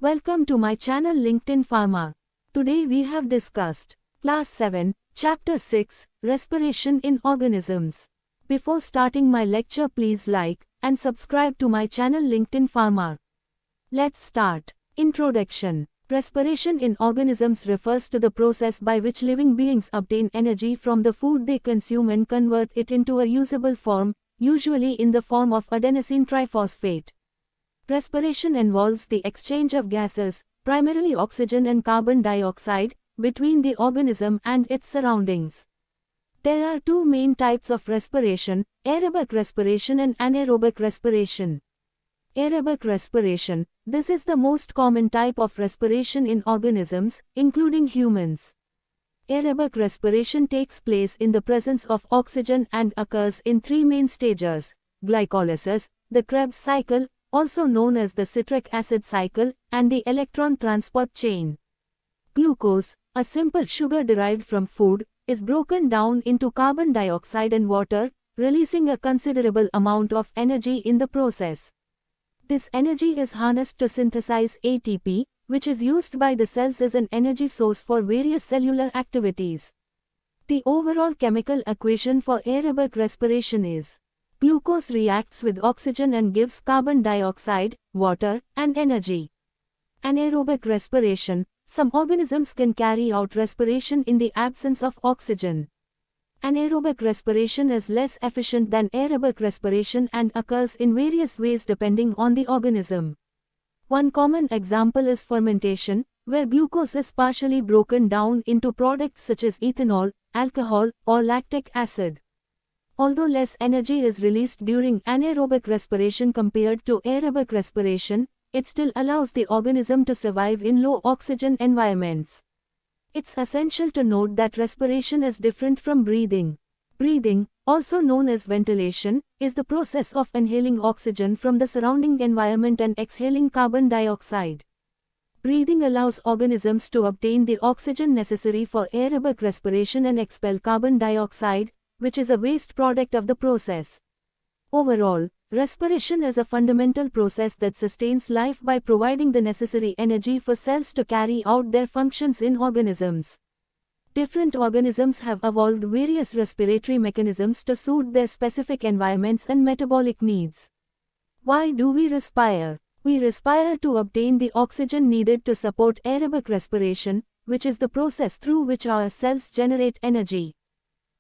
Welcome to my channel LinkedIn Pharma. Today we have discussed Class 7, Chapter 6, Respiration in Organisms. Before starting my lecture, please like and subscribe to my channel LinkedIn Pharma. Let's start. Introduction. Respiration in organisms refers to the process by which living beings obtain energy from the food they consume and convert it into a usable form, usually in the form of adenosine triphosphate. Respiration involves the exchange of gases, primarily oxygen and carbon dioxide, between the organism and its surroundings. There are two main types of respiration: aerobic respiration and anaerobic respiration. Aerobic respiration. This is the most common type of respiration in organisms, including humans. Aerobic respiration takes place in the presence of oxygen and occurs in three main stages: glycolysis, the Krebs cycle, also known as the citric acid cycle, and the electron transport chain. Glucose, a simple sugar derived from food, is broken down into carbon dioxide and water, releasing a considerable amount of energy in the process. This energy is harnessed to synthesize ATP, which is used by the cells as an energy source for various cellular activities. The overall chemical equation for aerobic respiration is: glucose reacts with oxygen and gives carbon dioxide, water, and energy. Anaerobic respiration. Some organisms can carry out respiration in the absence of oxygen. Anaerobic respiration is less efficient than aerobic respiration and occurs in various ways depending on the organism. One common example is fermentation, where glucose is partially broken down into products such as ethanol, alcohol, or lactic acid. Although less energy is released during anaerobic respiration compared to aerobic respiration, it still allows the organism to survive in low oxygen environments. It's essential to note that respiration is different from breathing. Breathing, also known as ventilation, is the process of inhaling oxygen from the surrounding environment and exhaling carbon dioxide. Breathing allows organisms to obtain the oxygen necessary for aerobic respiration and expel carbon dioxide, which is a waste product of the process. Overall, respiration is a fundamental process that sustains life by providing the necessary energy for cells to carry out their functions in organisms. Different organisms have evolved various respiratory mechanisms to suit their specific environments and metabolic needs. Why do we respire? We respire to obtain the oxygen needed to support aerobic respiration, which is the process through which our cells generate energy.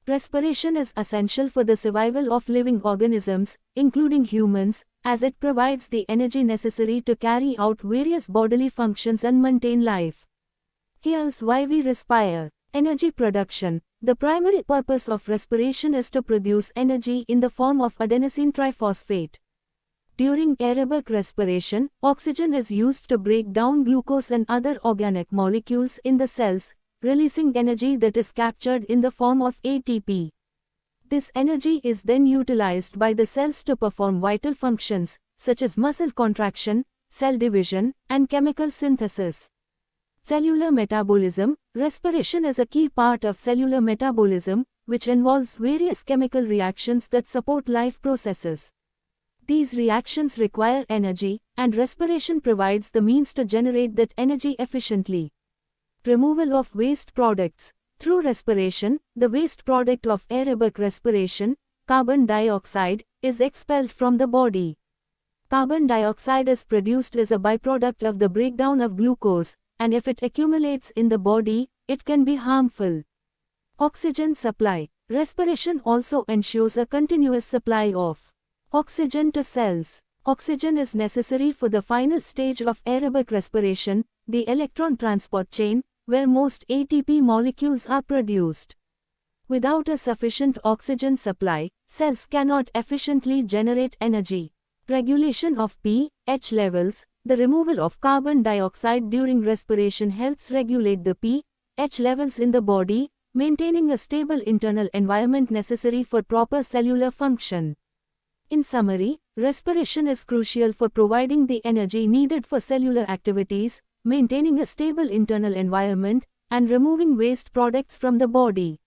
Respiration is essential for the survival of living organisms, including humans, as it provides the energy necessary to carry out various bodily functions and maintain life. Here's why we respire. Energy production. The primary purpose of respiration is to produce energy in the form of adenosine triphosphate. During aerobic respiration, oxygen is used to break down glucose and other organic molecules in the cells, releasing energy that is captured in the form of ATP. This energy is then utilized by the cells to perform vital functions, such as muscle contraction, cell division, and chemical synthesis. Cellular metabolism. Respiration is a key part of cellular metabolism, which involves various chemical reactions that support life processes. These reactions require energy, and respiration provides the means to generate that energy efficiently. Removal of waste products. Through respiration, the waste product of aerobic respiration, carbon dioxide, is expelled from the body. Carbon dioxide is produced as a byproduct of the breakdown of glucose, and if it accumulates in the body, it can be harmful. Oxygen supply. Respiration also ensures a continuous supply of oxygen to cells. Oxygen is necessary for the final stage of aerobic respiration, the electron transport chain, where most ATP molecules are produced. Without a sufficient oxygen supply, cells cannot efficiently generate energy. Regulation of pH levels. The removal of carbon dioxide during respiration helps regulate the pH levels in the body, maintaining a stable internal environment necessary for proper cellular function. In summary, respiration is crucial for providing the energy needed for cellular activities, maintaining a stable internal environment, and removing waste products from the body.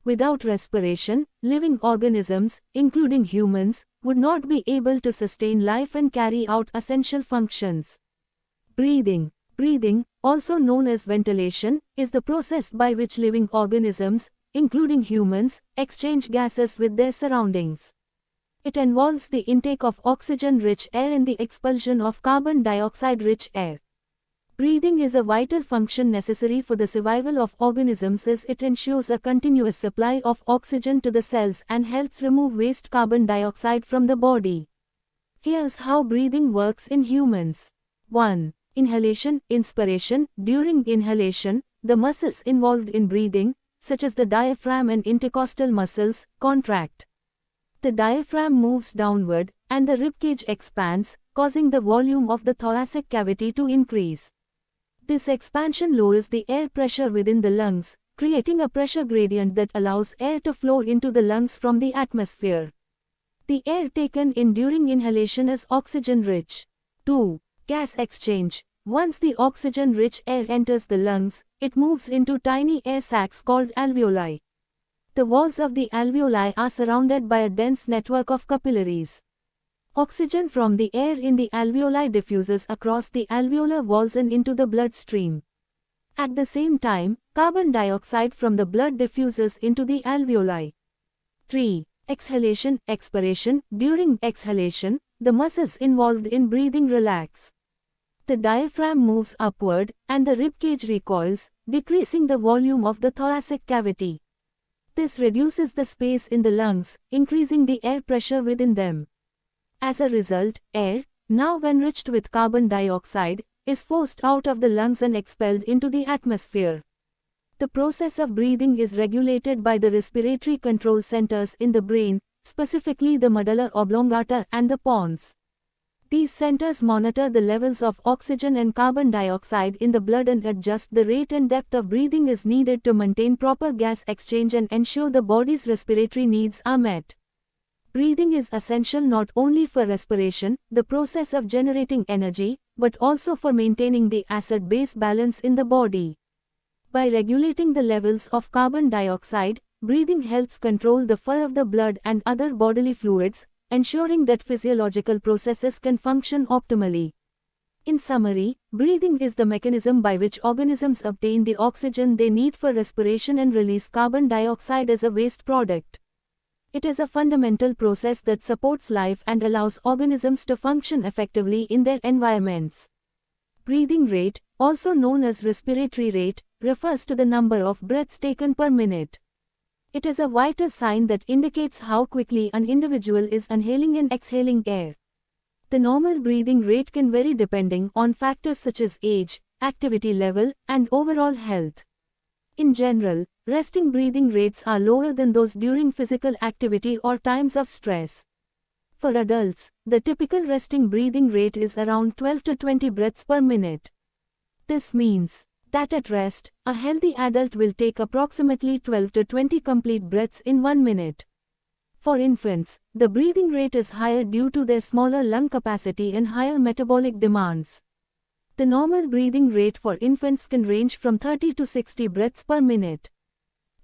Without respiration, living organisms, including humans, would not be able to sustain life and carry out essential functions. Breathing. Breathing, also known as ventilation, is the process by which living organisms, including humans, exchange gases with their surroundings. It involves the intake of oxygen-rich air and the expulsion of carbon dioxide-rich air. Breathing is a vital function necessary for the survival of organisms as it ensures a continuous supply of oxygen to the cells and helps remove waste carbon dioxide from the body. Here's how breathing works in humans. 1. Inhalation, inspiration. During inhalation, the muscles involved in breathing, such as the diaphragm and intercostal muscles, contract. The diaphragm moves downward, and the ribcage expands, causing the volume of the thoracic cavity to increase. This expansion lowers the air pressure within the lungs, creating a pressure gradient that allows air to flow into the lungs from the atmosphere. The air taken in during inhalation is oxygen-rich. 2. Gas exchange. Once the oxygen-rich air enters the lungs, it moves into tiny air sacs called alveoli. The walls of the alveoli are surrounded by a dense network of capillaries. Oxygen from the air in the alveoli diffuses across the alveolar walls and into the bloodstream. At the same time, carbon dioxide from the blood diffuses into the alveoli. 3. Exhalation, expiration. During exhalation, the muscles involved in breathing relax. The diaphragm moves upward, and the ribcage recoils, decreasing the volume of the thoracic cavity. This reduces the space in the lungs, increasing the air pressure within them. As a result, air, now enriched with carbon dioxide, is forced out of the lungs and expelled into the atmosphere. The process of breathing is regulated by the respiratory control centers in the brain, specifically the medulla oblongata and the pons. These centers monitor the levels of oxygen and carbon dioxide in the blood and adjust the rate and depth of breathing is needed to maintain proper gas exchange and ensure the body's respiratory needs are met. Breathing is essential not only for respiration, the process of generating energy, but also for maintaining the acid-base balance in the body. By regulating the levels of carbon dioxide, breathing helps control the flow of the blood and other bodily fluids, ensuring that physiological processes can function optimally. In summary, breathing is the mechanism by which organisms obtain the oxygen they need for respiration and release carbon dioxide as a waste product. It is a fundamental process that supports life and allows organisms to function effectively in their environments. Breathing rate, also known as respiratory rate, refers to the number of breaths taken per minute. It is a vital sign that indicates how quickly an individual is inhaling and exhaling air. The normal breathing rate can vary depending on factors such as age, activity level, and overall health. In general, resting breathing rates are lower than those during physical activity or times of stress. For adults, the typical resting breathing rate is around 12 to 20 breaths per minute. This means that at rest, a healthy adult will take approximately 12 to 20 complete breaths in 1 minute. For infants, the breathing rate is higher due to their smaller lung capacity and higher metabolic demands. The normal breathing rate for infants can range from 30 to 60 breaths per minute.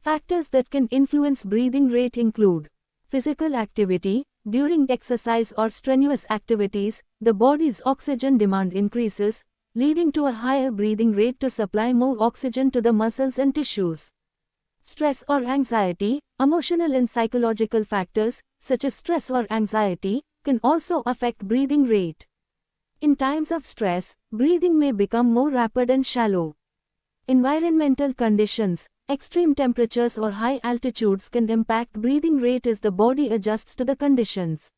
Factors that can influence breathing rate include physical activity. During exercise or strenuous activities, the body's oxygen demand increases, leading to a higher breathing rate to supply more oxygen to the muscles and tissues. Stress or anxiety, emotional and psychological factors, such as stress or anxiety, can also affect breathing rate. In times of stress, breathing may become more rapid and shallow. Environmental conditions, extreme temperatures or high altitudes can impact breathing rate as the body adjusts to the conditions.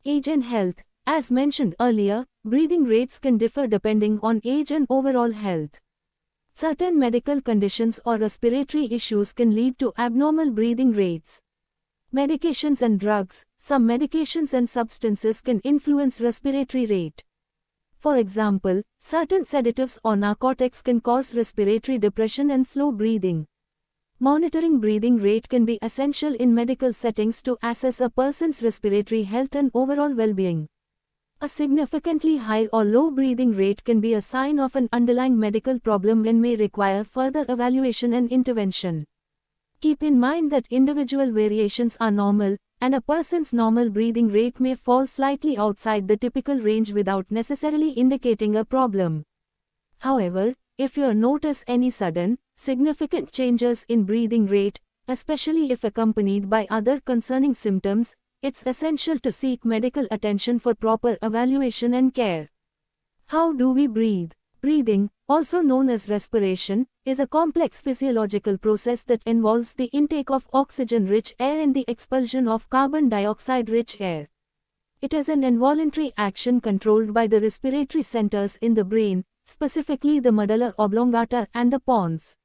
Age and health. As mentioned earlier, breathing rates can differ depending on age and overall health. Certain medical conditions or respiratory issues can lead to abnormal breathing rates. Medications and drugs. Some medications and substances can influence respiratory rate. For example, certain sedatives or narcotics can cause respiratory depression and slow breathing. Monitoring breathing rate can be essential in medical settings to assess a person's respiratory health and overall well-being. A significantly high or low breathing rate can be a sign of an underlying medical problem and may require further evaluation and intervention. Keep in mind that individual variations are normal, and a person's normal breathing rate may fall slightly outside the typical range without necessarily indicating a problem. However, if you notice any sudden, significant changes in breathing rate, especially if accompanied by other concerning symptoms, it's essential to seek medical attention for proper evaluation and care. How do we breathe? Breathing, also known as respiration, is a complex physiological process that involves the intake of oxygen-rich air and the expulsion of carbon dioxide-rich air. It is an involuntary action controlled by the respiratory centers in the brain, specifically the medulla oblongata and the pons.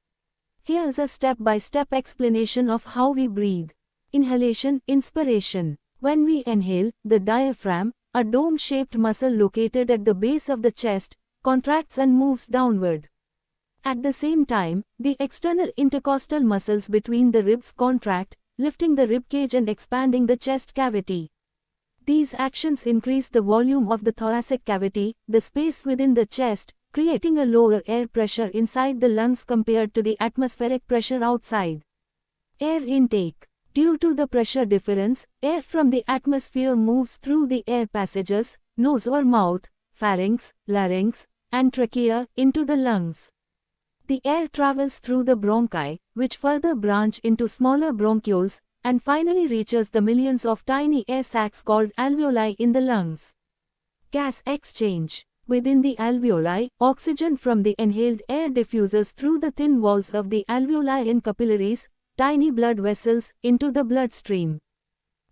Here is a step-by-step explanation of how we breathe. Inhalation, inspiration. When we inhale, the diaphragm, a dome-shaped muscle located at the base of the chest, contracts and moves downward. At the same time, the external intercostal muscles between the ribs contract, lifting the ribcage and expanding the chest cavity. These actions increase the volume of the thoracic cavity, the space within the chest, creating a lower air pressure inside the lungs compared to the atmospheric pressure outside. Air intake. Due to the pressure difference, air from the atmosphere moves through the air passages, nose or mouth, pharynx, larynx, and trachea, into the lungs. The air travels through the bronchi, which further branch into smaller bronchioles, and finally reaches the millions of tiny air sacs called alveoli in the lungs. Gas exchange. Within the alveoli, oxygen from the inhaled air diffuses through the thin walls of the alveoli in capillaries, tiny blood vessels, into the bloodstream.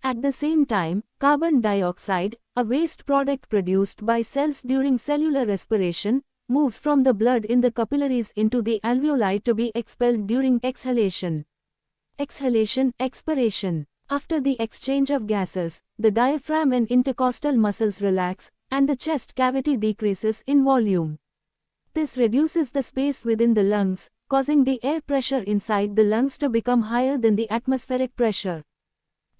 At the same time, carbon dioxide, a waste product produced by cells during cellular respiration, moves from the blood in the capillaries into the alveoli to be expelled during exhalation. Exhalation, expiration. After the exchange of gases, the diaphragm and intercostal muscles relax, and the chest cavity decreases in volume. This reduces the space within the lungs, causing the air pressure inside the lungs to become higher than the atmospheric pressure.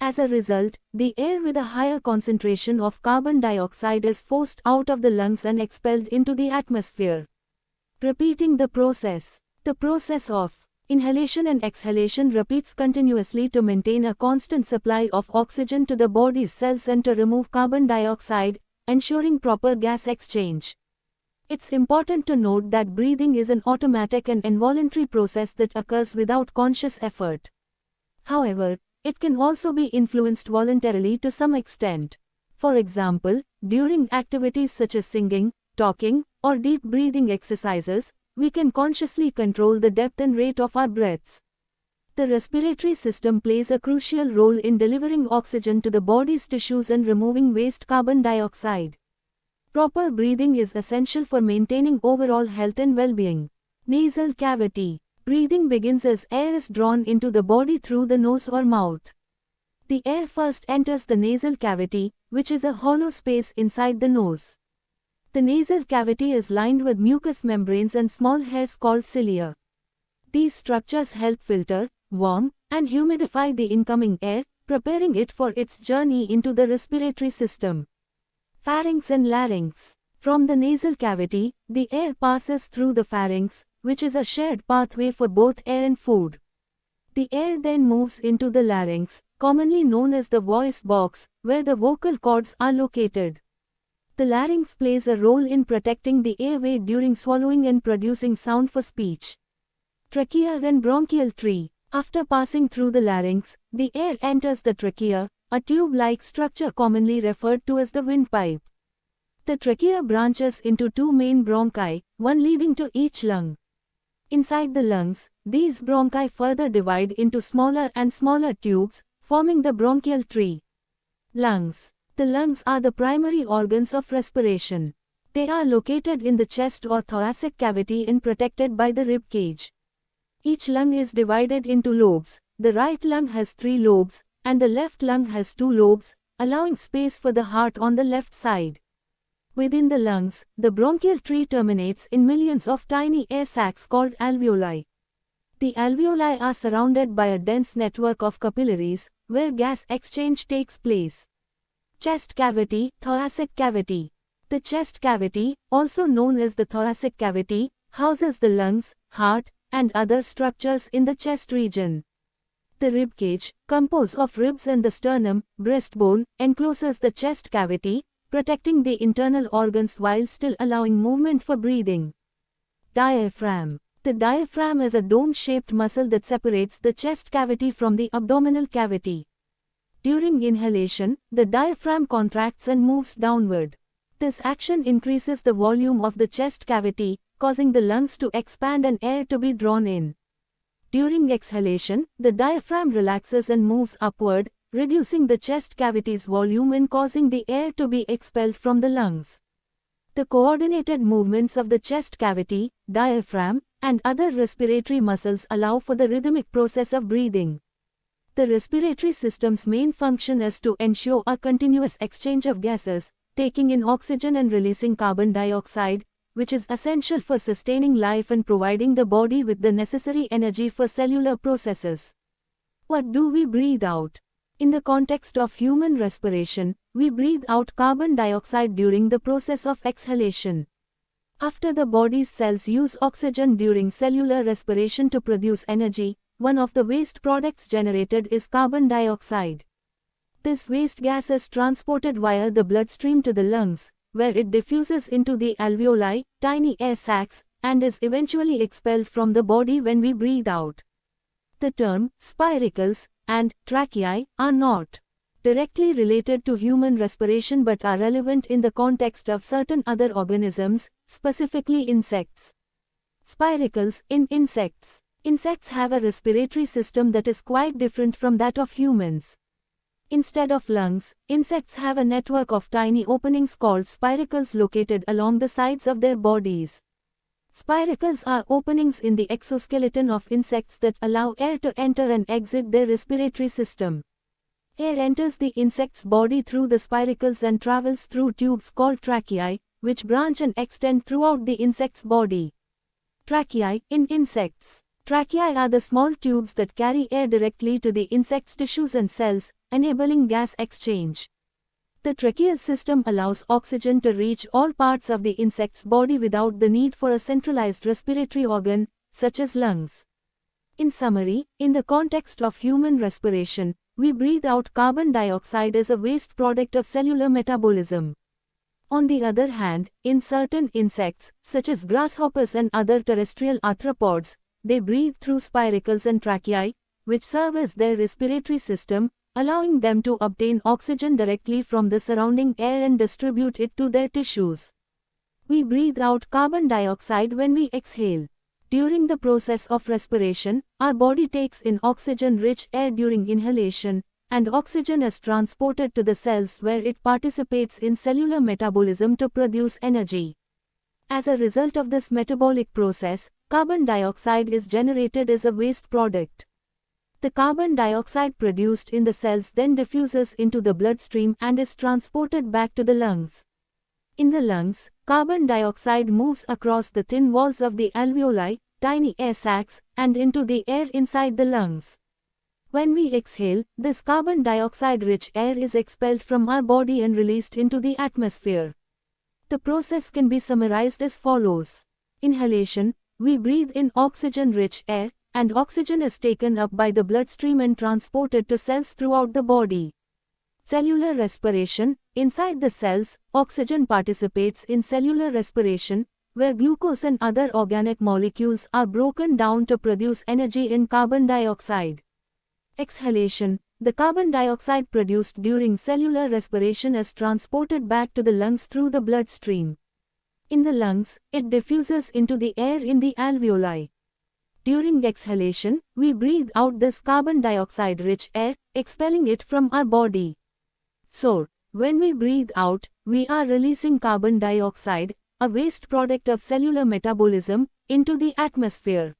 As a result, the air with a higher concentration of carbon dioxide is forced out of the lungs and expelled into the atmosphere. Repeating the process. The process of inhalation and exhalation repeats continuously to maintain a constant supply of oxygen to the body's cells and to remove carbon dioxide, ensuring proper gas exchange. It's important to note that breathing is an automatic and involuntary process that occurs without conscious effort. However, it can also be influenced voluntarily to some extent. For example, during activities such as singing, talking, or deep breathing exercises, we can consciously control the depth and rate of our breaths. The respiratory system plays a crucial role in delivering oxygen to the body's tissues and removing waste carbon dioxide. Proper breathing is essential for maintaining overall health and well-being. Nasal cavity. Breathing begins as air is drawn into the body through the nose or mouth. The air first enters the nasal cavity, which is a hollow space inside the nose. The nasal cavity is lined with mucous membranes and small hairs called cilia. These structures help filter, warm, and humidify the incoming air, preparing it for its journey into the respiratory system. Pharynx and larynx. From the nasal cavity, the air passes through the pharynx, which is a shared pathway for both air and food. The air then moves into the larynx, commonly known as the voice box, where the vocal cords are located. The larynx plays a role in protecting the airway during swallowing and producing sound for speech. Trachea and bronchial tree. After passing through the larynx, the air enters the trachea, a tube-like structure commonly referred to as the windpipe. The trachea branches into two main bronchi, one leading to each lung. Inside the lungs, these bronchi further divide into smaller and smaller tubes, forming the bronchial tree. Lungs. The lungs are the primary organs of respiration. They are located in the chest or thoracic cavity and protected by the rib cage. Each lung is divided into lobes. The right lung has 3 lobes, and the left lung has 2 lobes, allowing space for the heart on the left side. Within the lungs, the bronchial tree terminates in millions of tiny air sacs called alveoli. The alveoli are surrounded by a dense network of capillaries, where gas exchange takes place. Chest cavity, thoracic cavity. The chest cavity, also known as the thoracic cavity, houses the lungs, heart, and other structures in the chest region. The rib cage, composed of ribs and the sternum, breastbone, encloses the chest cavity, protecting the internal organs while still allowing movement for breathing. Diaphragm. The diaphragm is a dome-shaped muscle that separates the chest cavity from the abdominal cavity. During inhalation, the diaphragm contracts and moves downward. This action increases the volume of the chest cavity, causing the lungs to expand and air to be drawn in. During exhalation, the diaphragm relaxes and moves upward, reducing the chest cavity's volume and causing the air to be expelled from the lungs. The coordinated movements of the chest cavity, diaphragm, and other respiratory muscles allow for the rhythmic process of breathing. The respiratory system's main function is to ensure a continuous exchange of gases, taking in oxygen and releasing carbon dioxide, which is essential for sustaining life and providing the body with the necessary energy for cellular processes. What do we breathe out? In the context of human respiration, we breathe out carbon dioxide during the process of exhalation. After the body's cells use oxygen during cellular respiration to produce energy, one of the waste products generated is carbon dioxide. This waste gas is transported via the bloodstream to the lungs, where it diffuses into the alveoli, tiny air sacs, and is eventually expelled from the body when we breathe out. The term spiracles and tracheae are not directly related to human respiration but are relevant in the context of certain other organisms, specifically insects. Spiracles in insects. Insects have a respiratory system that is quite different from that of humans. Instead of lungs, insects have a network of tiny openings called spiracles located along the sides of their bodies. Spiracles are openings in the exoskeleton of insects that allow air to enter and exit their respiratory system. Air enters the insect's body through the spiracles and travels through tubes called tracheae, which branch and extend throughout the insect's body. Tracheae in insects. Tracheae are the small tubes that carry air directly to the insect's tissues and cells, enabling gas exchange. The tracheal system allows oxygen to reach all parts of the insect's body without the need for a centralized respiratory organ, such as lungs. In summary, in the context of human respiration, we breathe out carbon dioxide as a waste product of cellular metabolism. On the other hand, in certain insects, such as grasshoppers and other terrestrial arthropods, they breathe through spiracles and tracheae, which serve as their respiratory system, allowing them to obtain oxygen directly from the surrounding air and distribute it to their tissues. We breathe out carbon dioxide when we exhale. During the process of respiration, our body takes in oxygen-rich air during inhalation, and oxygen is transported to the cells where it participates in cellular metabolism to produce energy. As a result of this metabolic process, carbon dioxide is generated as a waste product. The carbon dioxide produced in the cells then diffuses into the bloodstream and is transported back to the lungs. In the lungs, carbon dioxide moves across the thin walls of the alveoli, tiny air sacs, and into the air inside the lungs. When we exhale, this carbon dioxide-rich air is expelled from our body and released into the atmosphere. The process can be summarized as follows. Inhalation, we breathe in oxygen-rich air, and oxygen is taken up by the bloodstream and transported to cells throughout the body. Cellular respiration, inside the cells, oxygen participates in cellular respiration, where glucose and other organic molecules are broken down to produce energy in carbon dioxide. Exhalation, the carbon dioxide produced during cellular respiration is transported back to the lungs through the bloodstream. In the lungs, it diffuses into the air in the alveoli. During exhalation, we breathe out this carbon dioxide-rich air, expelling it from our body. So, when we breathe out, we are releasing carbon dioxide, a waste product of cellular metabolism, into the atmosphere.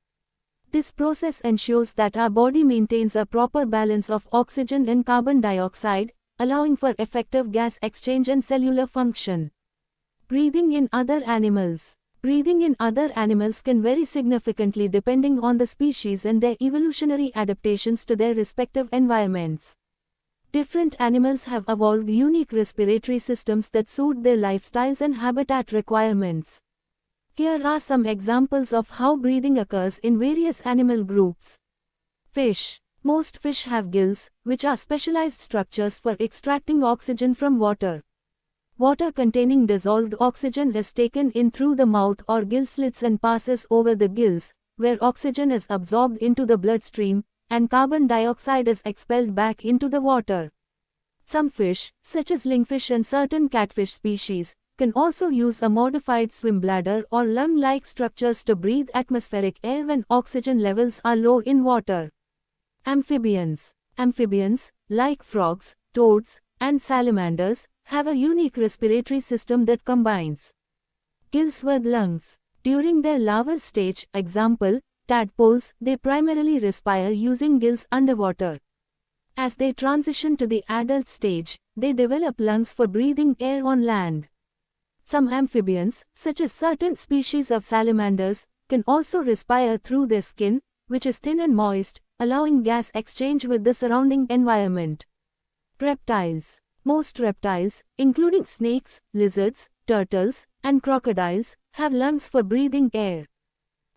This process ensures that our body maintains a proper balance of oxygen and carbon dioxide, allowing for effective gas exchange and cellular function. Breathing in other animals. Breathing in other animals can vary significantly depending on the species and their evolutionary adaptations to their respective environments. Different animals have evolved unique respiratory systems that suit their lifestyles and habitat requirements. Here are some examples of how breathing occurs in various animal groups. Fish. Most fish have gills, which are specialized structures for extracting oxygen from water. Water containing dissolved oxygen is taken in through the mouth or gill slits and passes over the gills, where oxygen is absorbed into the bloodstream, and carbon dioxide is expelled back into the water. Some fish, such as lingfish and certain catfish species, can also use a modified swim bladder or lung-like structures to breathe atmospheric air when oxygen levels are low in water. Amphibians. Amphibians, like frogs, toads, and salamanders, have a unique respiratory system that combines gills with lungs. During their larval stage, example, tadpoles, they primarily respire using gills underwater. As they transition to the adult stage, they develop lungs for breathing air on land. Some amphibians, such as certain species of salamanders, can also respire through their skin, which is thin and moist, allowing gas exchange with the surrounding environment. Reptiles. Most reptiles, including snakes, lizards, turtles, and crocodiles, have lungs for breathing air.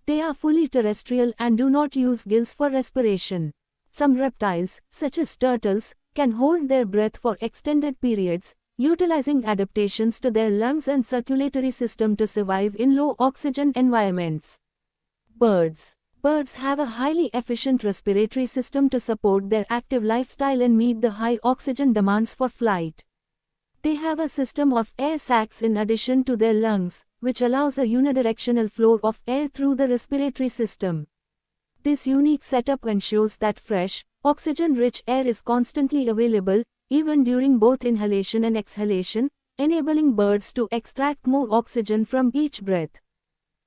They are fully terrestrial and do not use gills for respiration. Some reptiles, such as turtles, can hold their breath for extended periods, utilizing adaptations to their lungs and circulatory system to survive in low oxygen environments. Birds. Birds have a highly efficient respiratory system to support their active lifestyle and meet the high oxygen demands for flight. They have a system of air sacs in addition to their lungs, which allows a unidirectional flow of air through the respiratory system. This unique setup ensures that fresh, oxygen-rich air is constantly available, even during both inhalation and exhalation, enabling birds to extract more oxygen from each breath.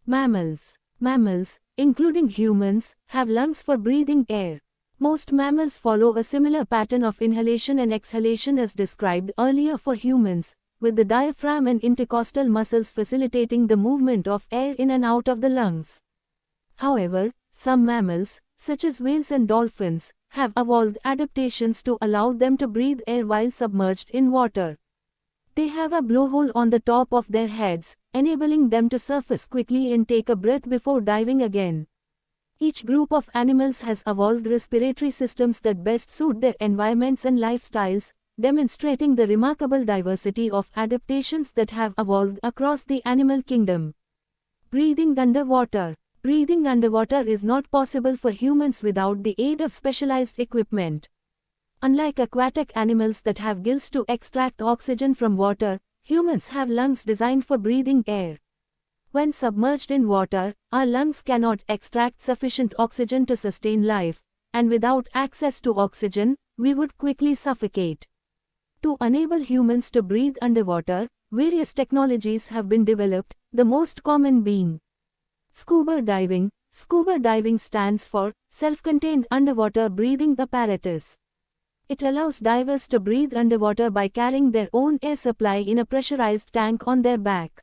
Mammals. Mammals, including humans, have lungs for breathing air. Most mammals follow a similar pattern of inhalation and exhalation as described earlier for humans, with the diaphragm and intercostal muscles facilitating the movement of air in and out of the lungs. However, some mammals, such as whales and dolphins, have evolved adaptations to allow them to breathe air while submerged in water. They have a blowhole on the top of their heads, enabling them to surface quickly and take a breath before diving again. Each group of animals has evolved respiratory systems that best suit their environments and lifestyles, demonstrating the remarkable diversity of adaptations that have evolved across the animal kingdom. Breathing underwater. Breathing underwater is not possible for humans without the aid of specialized equipment. Unlike aquatic animals that have gills to extract oxygen from water, humans have lungs designed for breathing air. When submerged in water, our lungs cannot extract sufficient oxygen to sustain life, and without access to oxygen, we would quickly suffocate. To enable humans to breathe underwater, various technologies have been developed, the most common being scuba diving. Scuba diving stands for self-contained underwater breathing apparatus. It allows divers to breathe underwater by carrying their own air supply in a pressurized tank on their back.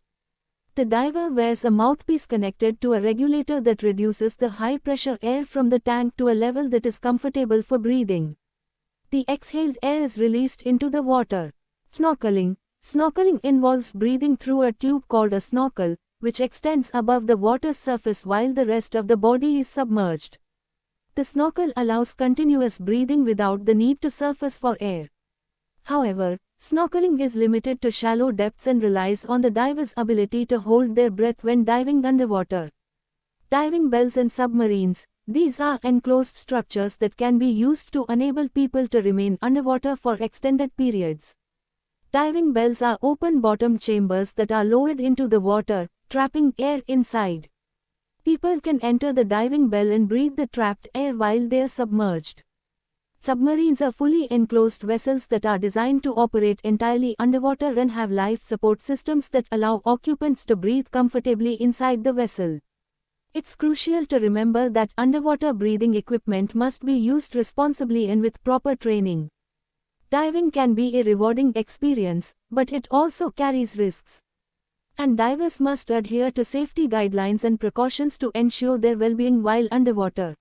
The diver wears a mouthpiece connected to a regulator that reduces the high-pressure air from the tank to a level that is comfortable for breathing. The exhaled air is released into the water. Snorkeling. Snorkeling involves breathing through a tube called a snorkel, which extends above the water's surface while the rest of the body is submerged. The snorkel allows continuous breathing without the need to surface for air. However, snorkeling is limited to shallow depths and relies on the diver's ability to hold their breath when diving underwater. Diving bells and submarines. These are enclosed structures that can be used to enable people to remain underwater for extended periods. Diving bells are open-bottomed chambers that are lowered into the water, trapping air inside. People can enter the diving bell and breathe the trapped air while they are submerged. Submarines are fully enclosed vessels that are designed to operate entirely underwater and have life support systems that allow occupants to breathe comfortably inside the vessel. It's crucial to remember that underwater breathing equipment must be used responsibly and with proper training. Diving can be a rewarding experience, but it also carries risks. And divers must adhere to safety guidelines and precautions to ensure their well-being while underwater.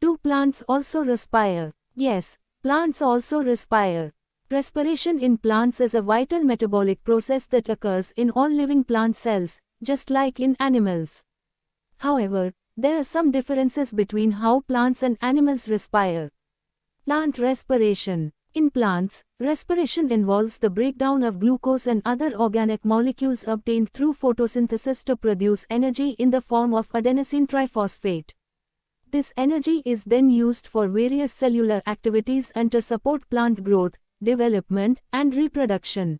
Do plants also respire? Yes, plants also respire. Respiration in plants is a vital metabolic process that occurs in all living plant cells, just like in animals. However, there are some differences between how plants and animals respire. Plant respiration. In plants, respiration involves the breakdown of glucose and other organic molecules obtained through photosynthesis to produce energy in the form of adenosine triphosphate. This energy is then used for various cellular activities and to support plant growth, development, and reproduction.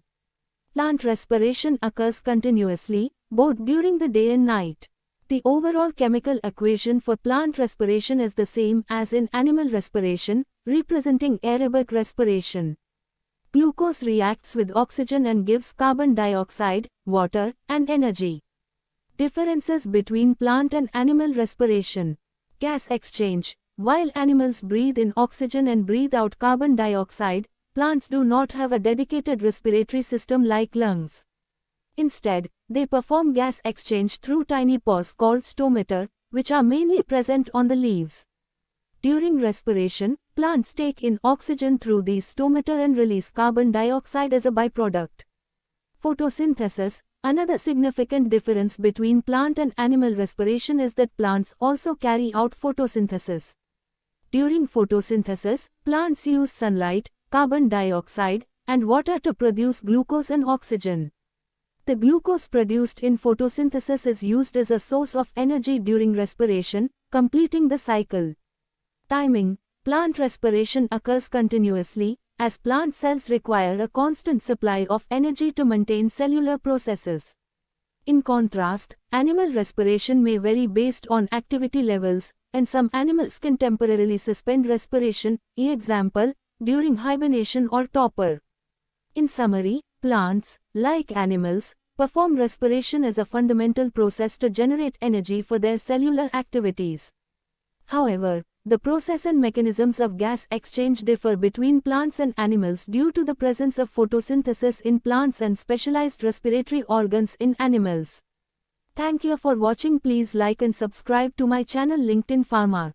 Plant respiration occurs continuously, both during the day and night. The overall chemical equation for plant respiration is the same as in animal respiration, representing aerobic respiration. Glucose reacts with oxygen and gives carbon dioxide, water, and energy. Differences between plant and animal respiration. Gas exchange. While animals breathe in oxygen and breathe out carbon dioxide, plants do not have a dedicated respiratory system like lungs. Instead, they perform gas exchange through tiny pores called stomata, which are mainly present on the leaves. During respiration, plants take in oxygen through these stomata and release carbon dioxide as a byproduct. Photosynthesis. Another significant difference between plant and animal respiration is that plants also carry out photosynthesis. During photosynthesis, plants use sunlight, carbon dioxide, and water to produce glucose and oxygen. The glucose produced in photosynthesis is used as a source of energy during respiration, completing the cycle. Timing. Plant respiration occurs continuously, as plant cells require a constant supply of energy to maintain cellular processes. In contrast, animal respiration may vary based on activity levels, and some animals can temporarily suspend respiration, e.g., during hibernation or torpor. In summary, plants, like animals, perform respiration as a fundamental process to generate energy for their cellular activities. However, the process and mechanisms of gas exchange differ between plants and animals due to the presence of photosynthesis in plants and specialized respiratory organs in animals. Thank you for watching. Please like and subscribe to my channel LinkedIn Pharma.